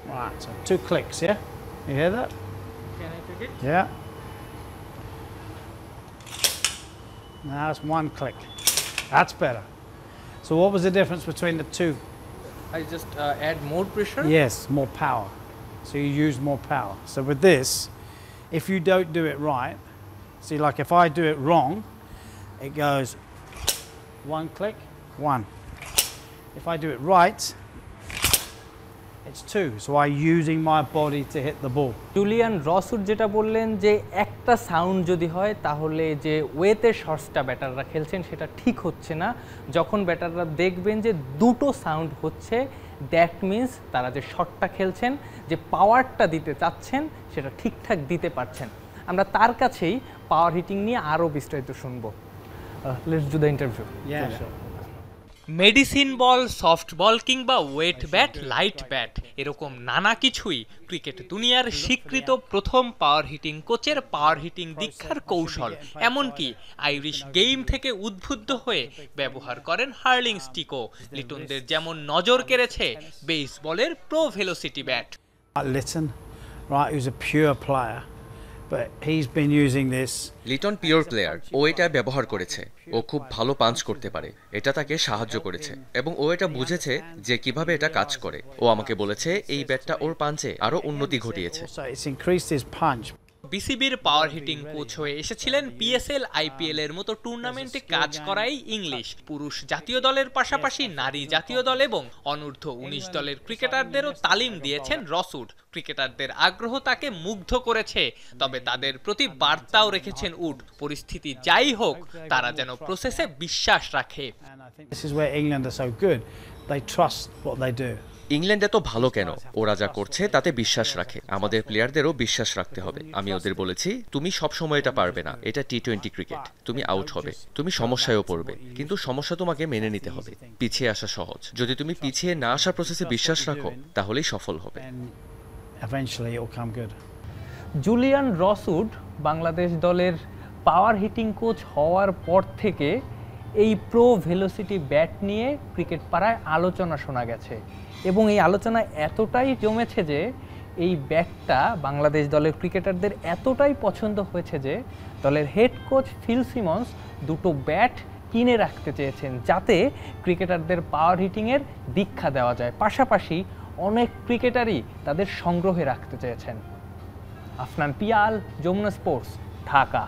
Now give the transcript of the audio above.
Right, so 2 clicks, yeah? You hear that? Can I take it? Yeah. Now it's 1 click. That's better. So what was the difference between the two? I just add more pressure. Yes, more power. So you use more power. So with this, if you don't do it right, see, like if I do it wrong, it goes 1 click, 1. If I do it right, it's 2. So I'm using my body to hit the ball. Julian Rosewood যেটা বললেন যে একটা sound যদি হয় তাহলে যে ওয়েতে শটসটা ব্যাটাররা খেলছেন সেটা ঠিক হচ্ছে না। যখন ব্যাটাররা দেখবেন যে দুটো সাউন্ড হচ্ছে, দ্যাট মিন্স তারা যে শটটা খেলছেন, যে পাওয়ারটা দিতে চাচ্ছেন সেটা ঠিকঠাক দিতে পারছেন। আমরা তার কাছেই পাওয়ার হিটিং নিয়ে আরও বিস্তারিত শুনবো। Let's do the interview. Medicine ball, soft ball কিংবা ওয়েট ব্যাট, লাইট ব্যাট, এরকম নানা কিছুই ক্রিকেট দুনিয়ার স্বীকৃত প্রথম পাওয়ার হিটিং কোচের পাওয়ার হিটিং দীক্ষার কৌশল। এমনকি আইরিশ গেম থেকে উদ্বুদ্ধ হয়ে ব্যবহার করেন হার্লিং স্টিকও। লিটনদের যেমন নজর কেড়েছে বেসবলের pro velocity bat. Litton, right, who's a pure player, but he's been using this. Litton pure player, ও এটা ব্যবহার করেছে। ও খুব ভালো পাঞ্চ করতে পারে, এটা তাকে সাহায্য করেছে এবং ও এটা বুঝেছে যে কিভাবে এটা কাজ করে। ও আমাকে বলেছে এই ব্যাটটা ওর পাঞ্চে আরো উন্নতি ঘটিয়েছে। So it's increased his punch. বিসিবির পাওয়ার হিটিং কোচ হয়ে এসেছিলেন পিএসএল, আইপিএল এর মতো টুর্নামেন্টে কাজ করাই ইংলিশ। পুরুষ জাতীয় দলের পাশাপাশি নারী জাতীয় দল এবং অনূর্ধ্ব 19 দলের ক্রিকেটারদেরও তালিম দিয়েছেন রসউড। ক্রিকেটারদের আগ্রহ তাকে মুগ্ধ করেছে, তবে তাদের প্রতি বার্তাও রেখেছেন উড। পরিস্থিতি যাই হোক, তারা যেন প্রসেসে বিশ্বাস রাখে। This is where England are so good. They trust what they do. England এত ভালো কেন? ওরা যা করছে তাতে বিশ্বাস রাখে। আমাদের প্লেয়ারদেরও বিশ্বাস রাখতে হবে। আমি ওদের বলেছি, তুমি সব সময় এটা পারবে না, এটা টি-20 ক্রিকেট, তুমি আউট হবে, তুমি সমস্যায়ও পড়বে, কিন্তু সমস্যা তোমাকে মেনে নিতে হবে। পিছিয়ে আসা সহজ, যদি তুমি পিছিয়ে না আসার প্রসেসে বিশ্বাস রাখো তাহলেই সফল হবে। Eventually it will come good. Julian Rosewood Bangladesh দলের পাওয়ার হিটিং কোচ হওয়ার পর থেকে এই প্রো ভেলোসিটি ব্যাট নিয়ে ক্রিকেট পাড়ায় আলোচনা শোনা গেছে এবং এই আলোচনা এতটাই জমেছে যে এই ব্যাটটা বাংলাদেশ দলের ক্রিকেটারদের এতটাই পছন্দ হয়েছে যে দলের হেড কোচ ফিল সিমন্স দুটো ব্যাট কিনে রাখতে চেয়েছেন, যাতে ক্রিকেটারদের পাওয়ার হিটিংয়ের দীক্ষা দেওয়া যায়। পাশাপাশি অনেক ক্রিকেটারই তাদের সংগ্রহে রাখতে চেয়েছেন। আফনান পিয়াল, যমুনা স্পোর্টস, ঢাকা।